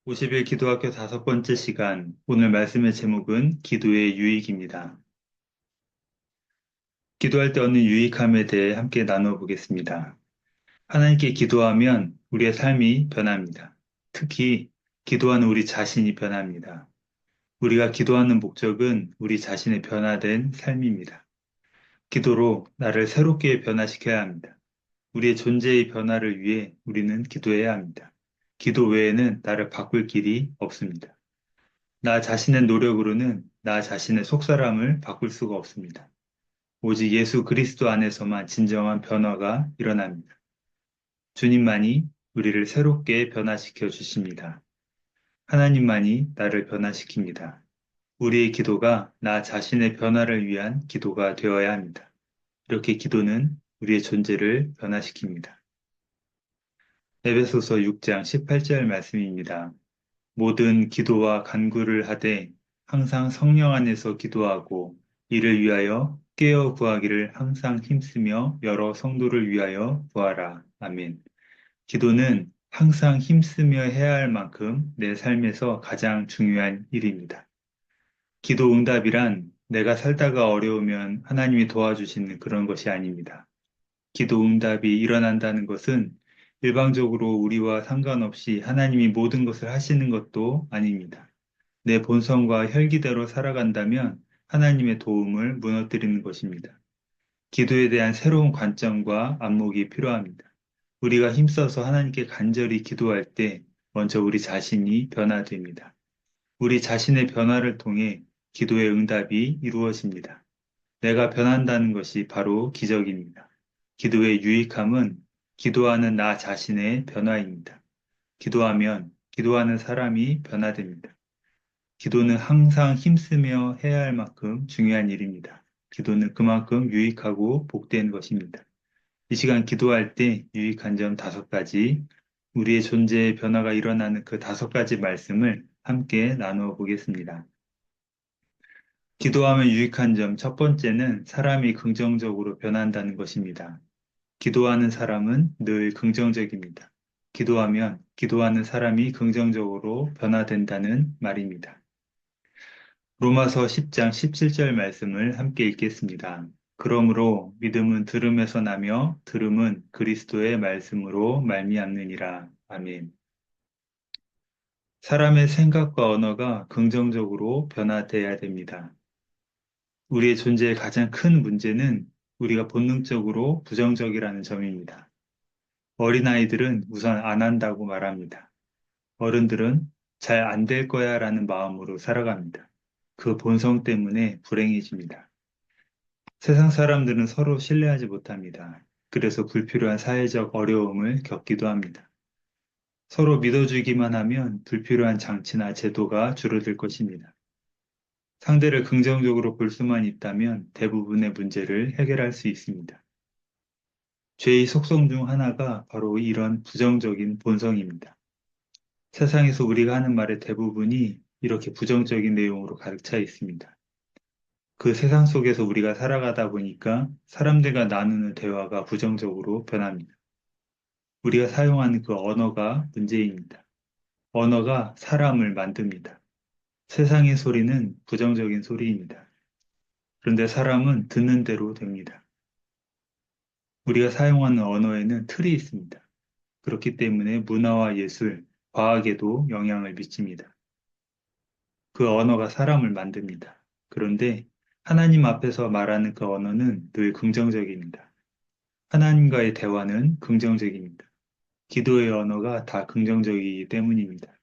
50일 기도학교 5번째 시간, 오늘 말씀의 제목은 기도의 유익입니다. 기도할 때 얻는 유익함에 대해 함께 나눠보겠습니다. 하나님께 기도하면 우리의 삶이 변합니다. 특히 기도하는 우리 자신이 변합니다. 우리가 기도하는 목적은 우리 자신의 변화된 삶입니다. 기도로 나를 새롭게 변화시켜야 합니다. 우리의 존재의 변화를 위해 우리는 기도해야 합니다. 기도 외에는 나를 바꿀 길이 없습니다. 나 자신의 노력으로는 나 자신의 속사람을 바꿀 수가 없습니다. 오직 예수 그리스도 안에서만 진정한 변화가 일어납니다. 주님만이 우리를 새롭게 변화시켜 주십니다. 하나님만이 나를 변화시킵니다. 우리의 기도가 나 자신의 변화를 위한 기도가 되어야 합니다. 이렇게 기도는 우리의 존재를 변화시킵니다. 에베소서 6장 18절 말씀입니다. 모든 기도와 간구를 하되 항상 성령 안에서 기도하고 이를 위하여 깨어 구하기를 항상 힘쓰며 여러 성도를 위하여 구하라. 아멘. 기도는 항상 힘쓰며 해야 할 만큼 내 삶에서 가장 중요한 일입니다. 기도 응답이란 내가 살다가 어려우면 하나님이 도와주시는 그런 것이 아닙니다. 기도 응답이 일어난다는 것은 일방적으로 우리와 상관없이 하나님이 모든 것을 하시는 것도 아닙니다. 내 본성과 혈기대로 살아간다면 하나님의 도움을 무너뜨리는 것입니다. 기도에 대한 새로운 관점과 안목이 필요합니다. 우리가 힘써서 하나님께 간절히 기도할 때 먼저 우리 자신이 변화됩니다. 우리 자신의 변화를 통해 기도의 응답이 이루어집니다. 내가 변한다는 것이 바로 기적입니다. 기도의 유익함은 기도하는 나 자신의 변화입니다. 기도하면 기도하는 사람이 변화됩니다. 기도는 항상 힘쓰며 해야 할 만큼 중요한 일입니다. 기도는 그만큼 유익하고 복된 것입니다. 이 시간 기도할 때 유익한 점 5가지, 우리의 존재의 변화가 일어나는 그 5가지 말씀을 함께 나누어 보겠습니다. 기도하면 유익한 점 첫 번째는 사람이 긍정적으로 변한다는 것입니다. 기도하는 사람은 늘 긍정적입니다. 기도하면 기도하는 사람이 긍정적으로 변화된다는 말입니다. 로마서 10장 17절 말씀을 함께 읽겠습니다. 그러므로 믿음은 들음에서 나며 들음은 그리스도의 말씀으로 말미암느니라. 아멘. 사람의 생각과 언어가 긍정적으로 변화돼야 됩니다. 우리의 존재의 가장 큰 문제는 우리가 본능적으로 부정적이라는 점입니다. 어린아이들은 우선 안 한다고 말합니다. 어른들은 잘 안 될 거야 라는 마음으로 살아갑니다. 그 본성 때문에 불행해집니다. 세상 사람들은 서로 신뢰하지 못합니다. 그래서 불필요한 사회적 어려움을 겪기도 합니다. 서로 믿어주기만 하면 불필요한 장치나 제도가 줄어들 것입니다. 상대를 긍정적으로 볼 수만 있다면 대부분의 문제를 해결할 수 있습니다. 죄의 속성 중 하나가 바로 이런 부정적인 본성입니다. 세상에서 우리가 하는 말의 대부분이 이렇게 부정적인 내용으로 가득 차 있습니다. 그 세상 속에서 우리가 살아가다 보니까 사람들과 나누는 대화가 부정적으로 변합니다. 우리가 사용하는 그 언어가 문제입니다. 언어가 사람을 만듭니다. 세상의 소리는 부정적인 소리입니다. 그런데 사람은 듣는 대로 됩니다. 우리가 사용하는 언어에는 틀이 있습니다. 그렇기 때문에 문화와 예술, 과학에도 영향을 미칩니다. 그 언어가 사람을 만듭니다. 그런데 하나님 앞에서 말하는 그 언어는 늘 긍정적입니다. 하나님과의 대화는 긍정적입니다. 기도의 언어가 다 긍정적이기 때문입니다.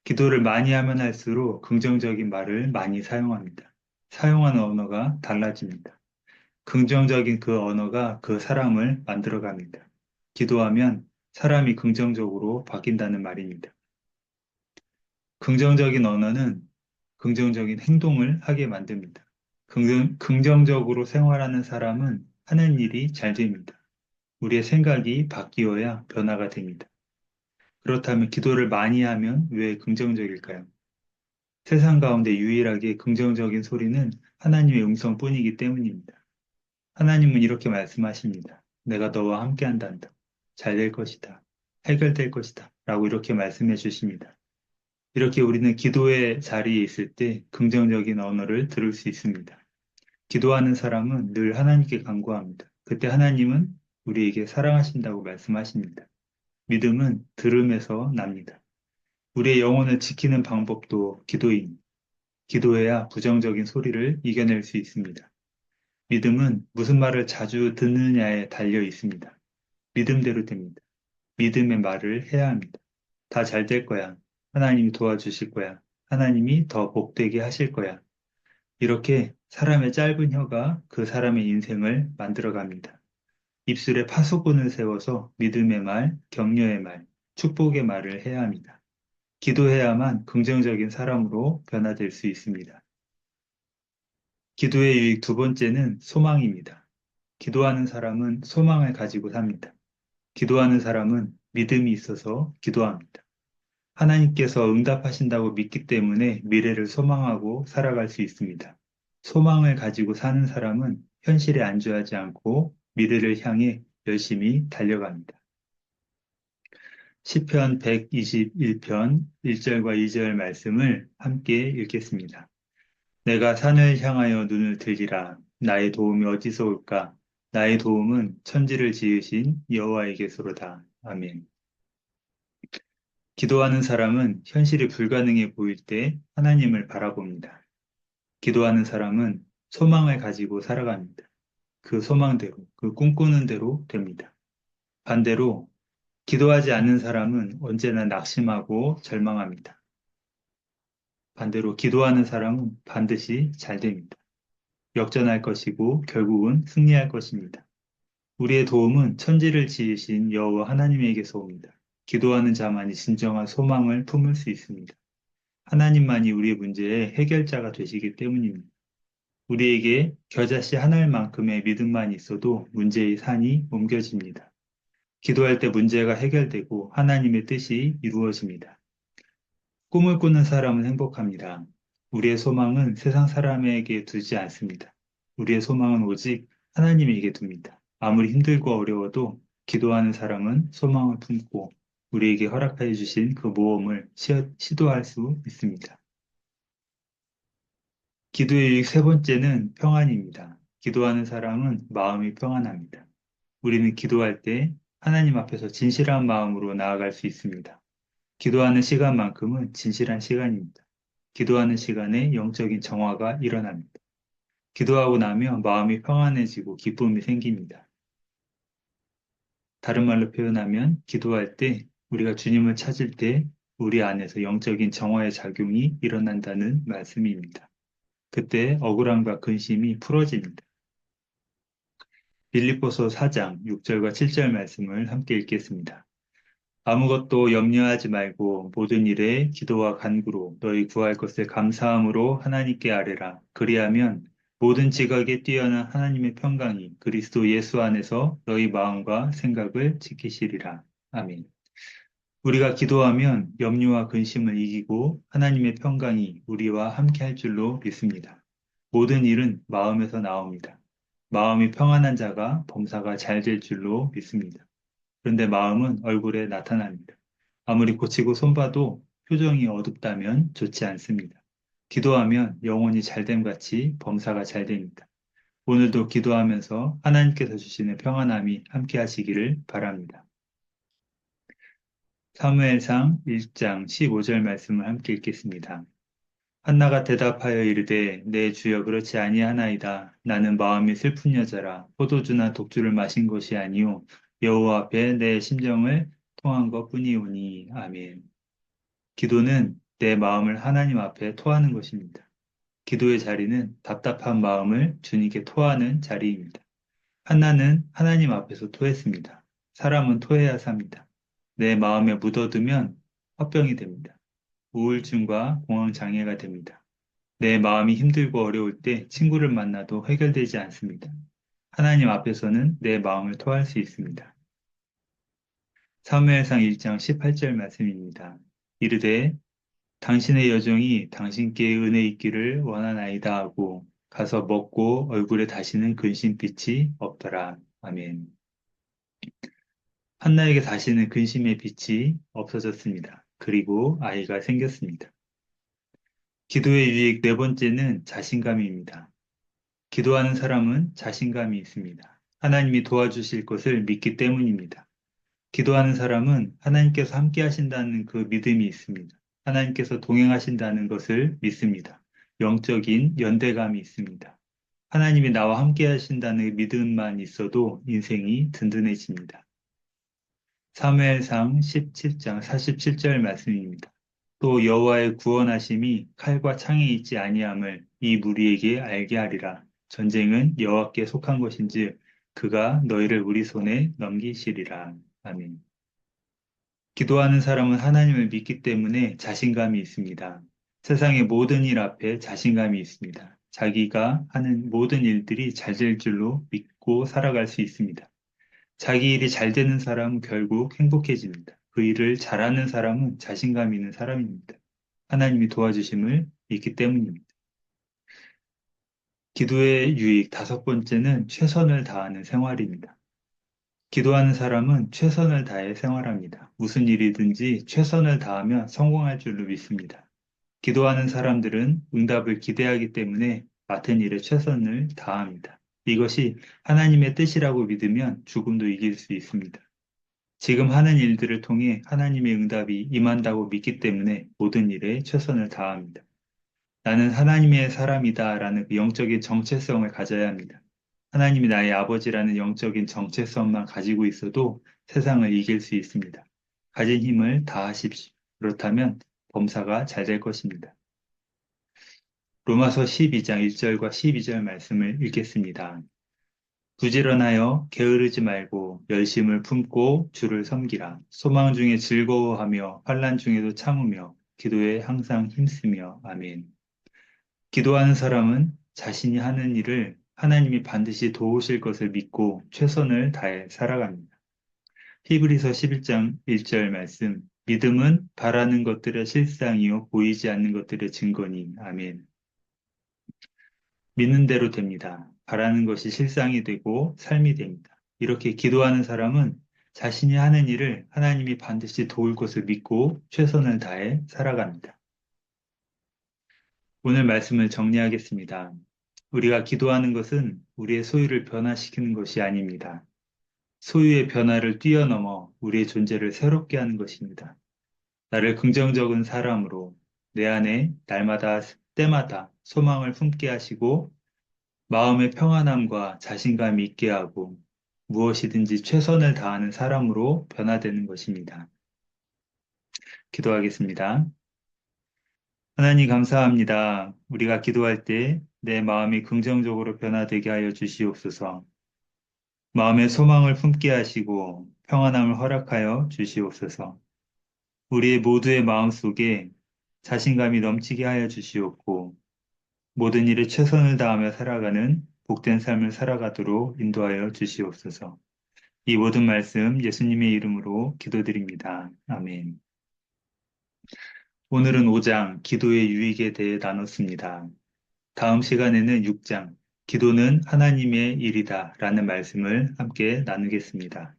기도를 많이 하면 할수록 긍정적인 말을 많이 사용합니다. 사용하는 언어가 달라집니다. 긍정적인 그 언어가 그 사람을 만들어갑니다. 기도하면 사람이 긍정적으로 바뀐다는 말입니다. 긍정적인 언어는 긍정적인 행동을 하게 만듭니다. 긍정적으로 생활하는 사람은 하는 일이 잘 됩니다. 우리의 생각이 바뀌어야 변화가 됩니다. 그렇다면 기도를 많이 하면 왜 긍정적일까요? 세상 가운데 유일하게 긍정적인 소리는 하나님의 음성뿐이기 때문입니다. 하나님은 이렇게 말씀하십니다. 내가 너와 함께 한단다. 잘 될 것이다. 해결될 것이다. 라고 이렇게 말씀해 주십니다. 이렇게 우리는 기도의 자리에 있을 때 긍정적인 언어를 들을 수 있습니다. 기도하는 사람은 늘 하나님께 간구합니다. 그때 하나님은 우리에게 사랑하신다고 말씀하십니다. 믿음은 들음에서 납니다. 우리의 영혼을 지키는 방법도 기도입니다. 기도해야 부정적인 소리를 이겨낼 수 있습니다. 믿음은 무슨 말을 자주 듣느냐에 달려 있습니다. 믿음대로 됩니다. 믿음의 말을 해야 합니다. 다 잘 될 거야. 하나님이 도와주실 거야. 하나님이 더 복되게 하실 거야. 이렇게 사람의 짧은 혀가 그 사람의 인생을 만들어갑니다. 입술에 파수꾼을 세워서 믿음의 말, 격려의 말, 축복의 말을 해야 합니다. 기도해야만 긍정적인 사람으로 변화될 수 있습니다. 기도의 유익 두 번째는 소망입니다. 기도하는 사람은 소망을 가지고 삽니다. 기도하는 사람은 믿음이 있어서 기도합니다. 하나님께서 응답하신다고 믿기 때문에 미래를 소망하고 살아갈 수 있습니다. 소망을 가지고 사는 사람은 현실에 안주하지 않고 미래를 향해 열심히 달려갑니다. 시편 121편 1절과 2절 말씀을 함께 읽겠습니다. 내가 산을 향하여 눈을 들리라. 나의 도움이 어디서 올까? 나의 도움은 천지를 지으신 여호와에게서로다. 아멘. 기도하는 사람은 현실이 불가능해 보일 때 하나님을 바라봅니다. 기도하는 사람은 소망을 가지고 살아갑니다. 그 소망대로, 그 꿈꾸는 대로 됩니다. 반대로 기도하지 않는 사람은 언제나 낙심하고 절망합니다. 반대로 기도하는 사람은 반드시 잘 됩니다. 역전할 것이고 결국은 승리할 것입니다. 우리의 도움은 천지를 지으신 여호와 하나님에게서 옵니다. 기도하는 자만이 진정한 소망을 품을 수 있습니다. 하나님만이 우리의 문제의 해결자가 되시기 때문입니다. 우리에게 겨자씨 하나만큼의 믿음만 있어도 문제의 산이 옮겨집니다. 기도할 때 문제가 해결되고 하나님의 뜻이 이루어집니다. 꿈을 꾸는 사람은 행복합니다. 우리의 소망은 세상 사람에게 두지 않습니다. 우리의 소망은 오직 하나님에게 둡니다. 아무리 힘들고 어려워도 기도하는 사람은 소망을 품고 우리에게 허락해 주신 그 모험을 시도할 수 있습니다. 기도의 유익 세 번째는 평안입니다. 기도하는 사람은 마음이 평안합니다. 우리는 기도할 때 하나님 앞에서 진실한 마음으로 나아갈 수 있습니다. 기도하는 시간만큼은 진실한 시간입니다. 기도하는 시간에 영적인 정화가 일어납니다. 기도하고 나면 마음이 평안해지고 기쁨이 생깁니다. 다른 말로 표현하면 기도할 때 우리가 주님을 찾을 때 우리 안에서 영적인 정화의 작용이 일어난다는 말씀입니다. 그때 억울함과 근심이 풀어집니다. 빌립보서 4장 6절과 7절 말씀을 함께 읽겠습니다. 아무것도 염려하지 말고 모든 일에 기도와 간구로 너희 구할 것을 감사함으로 하나님께 아뢰라. 그리하면 모든 지각에 뛰어난 하나님의 평강이 그리스도 예수 안에서 너희 마음과 생각을 지키시리라. 아멘. 우리가 기도하면 염려와 근심을 이기고 하나님의 평강이 우리와 함께 할 줄로 믿습니다. 모든 일은 마음에서 나옵니다. 마음이 평안한 자가 범사가 잘 될 줄로 믿습니다. 그런데 마음은 얼굴에 나타납니다. 아무리 고치고 손봐도 표정이 어둡다면 좋지 않습니다. 기도하면 영혼이 잘됨 같이 범사가 잘 됩니다. 오늘도 기도하면서 하나님께서 주시는 평안함이 함께 하시기를 바랍니다. 사무엘상 1장 15절 말씀을 함께 읽겠습니다. 한나가 대답하여 이르되 내 주여 그렇지 아니하나이다. 나는 마음이 슬픈 여자라 포도주나 독주를 마신 것이 아니요 여호와 앞에 내 심정을 통한 것뿐이오니. 아멘. 기도는 내 마음을 하나님 앞에 토하는 것입니다. 기도의 자리는 답답한 마음을 주님께 토하는 자리입니다. 한나는 하나님 앞에서 토했습니다. 사람은 토해야 삽니다. 내 마음에 묻어두면 화병이 됩니다. 우울증과 공황장애가 됩니다. 내 마음이 힘들고 어려울 때 친구를 만나도 해결되지 않습니다. 하나님 앞에서는 내 마음을 토할 수 있습니다. 사무엘상 1장 18절 말씀입니다. 이르되 당신의 여종이 당신께 은혜 있기를 원하나이다 하고 가서 먹고 얼굴에 다시는 근심빛이 없더라. 아멘. 한나에게 다시는 근심의 빛이 없어졌습니다. 그리고 아이가 생겼습니다. 기도의 유익 네 번째는 자신감입니다. 기도하는 사람은 자신감이 있습니다. 하나님이 도와주실 것을 믿기 때문입니다. 기도하는 사람은 하나님께서 함께 하신다는 그 믿음이 있습니다. 하나님께서 동행하신다는 것을 믿습니다. 영적인 연대감이 있습니다. 하나님이 나와 함께 하신다는 믿음만 있어도 인생이 든든해집니다. 사무엘상 17장 47절 말씀입니다. 또 여호와의 구원하심이 칼과 창에 있지 아니함을 이 무리에게 알게 하리라. 전쟁은 여호와께 속한 것인즉 그가 너희를 우리 손에 넘기시리라. 아멘. 기도하는 사람은 하나님을 믿기 때문에 자신감이 있습니다. 세상의 모든 일 앞에 자신감이 있습니다. 자기가 하는 모든 일들이 잘 될 줄로 믿고 살아갈 수 있습니다. 자기 일이 잘 되는 사람은 결국 행복해집니다. 그 일을 잘하는 사람은 자신감 있는 사람입니다. 하나님이 도와주심을 믿기 때문입니다. 기도의 유익 다섯 번째는 최선을 다하는 생활입니다. 기도하는 사람은 최선을 다해 생활합니다. 무슨 일이든지 최선을 다하면 성공할 줄로 믿습니다. 기도하는 사람들은 응답을 기대하기 때문에 맡은 일에 최선을 다합니다. 이것이 하나님의 뜻이라고 믿으면 죽음도 이길 수 있습니다. 지금 하는 일들을 통해 하나님의 응답이 임한다고 믿기 때문에 모든 일에 최선을 다합니다. 나는 하나님의 사람이다라는 그 영적인 정체성을 가져야 합니다. 하나님이 나의 아버지라는 영적인 정체성만 가지고 있어도 세상을 이길 수 있습니다. 가진 힘을 다하십시오. 그렇다면 범사가 잘 될 것입니다. 로마서 12장 1절과 12절 말씀을 읽겠습니다. 부지런하여 게으르지 말고 열심을 품고 주를 섬기라. 소망 중에 즐거워하며 환난 중에도 참으며 기도에 항상 힘쓰며 아멘. 기도하는 사람은 자신이 하는 일을 하나님이 반드시 도우실 것을 믿고 최선을 다해 살아갑니다. 히브리서 11장 1절 말씀. 믿음은 바라는 것들의 실상이요 보이지 않는 것들의 증거니. 아멘. 믿는 대로 됩니다. 바라는 것이 실상이 되고 삶이 됩니다. 이렇게 기도하는 사람은 자신이 하는 일을 하나님이 반드시 도울 것을 믿고 최선을 다해 살아갑니다. 오늘 말씀을 정리하겠습니다. 우리가 기도하는 것은 우리의 소유를 변화시키는 것이 아닙니다. 소유의 변화를 뛰어넘어 우리의 존재를 새롭게 하는 것입니다. 나를 긍정적인 사람으로 내 안에 날마다 때마다 소망을 품게 하시고 마음의 평안함과 자신감이 있게 하고 무엇이든지 최선을 다하는 사람으로 변화되는 것입니다. 기도하겠습니다. 하나님 감사합니다. 우리가 기도할 때 내 마음이 긍정적으로 변화되게 하여 주시옵소서. 마음의 소망을 품게 하시고 평안함을 허락하여 주시옵소서. 우리의 모두의 마음 속에 자신감이 넘치게 하여 주시옵고 모든 일에 최선을 다하며 살아가는 복된 삶을 살아가도록 인도하여 주시옵소서. 이 모든 말씀 예수님의 이름으로 기도드립니다. 아멘. 오늘은 5장 기도의 유익에 대해 나눴습니다. 다음 시간에는 6장 기도는 하나님의 일이다 라는 말씀을 함께 나누겠습니다.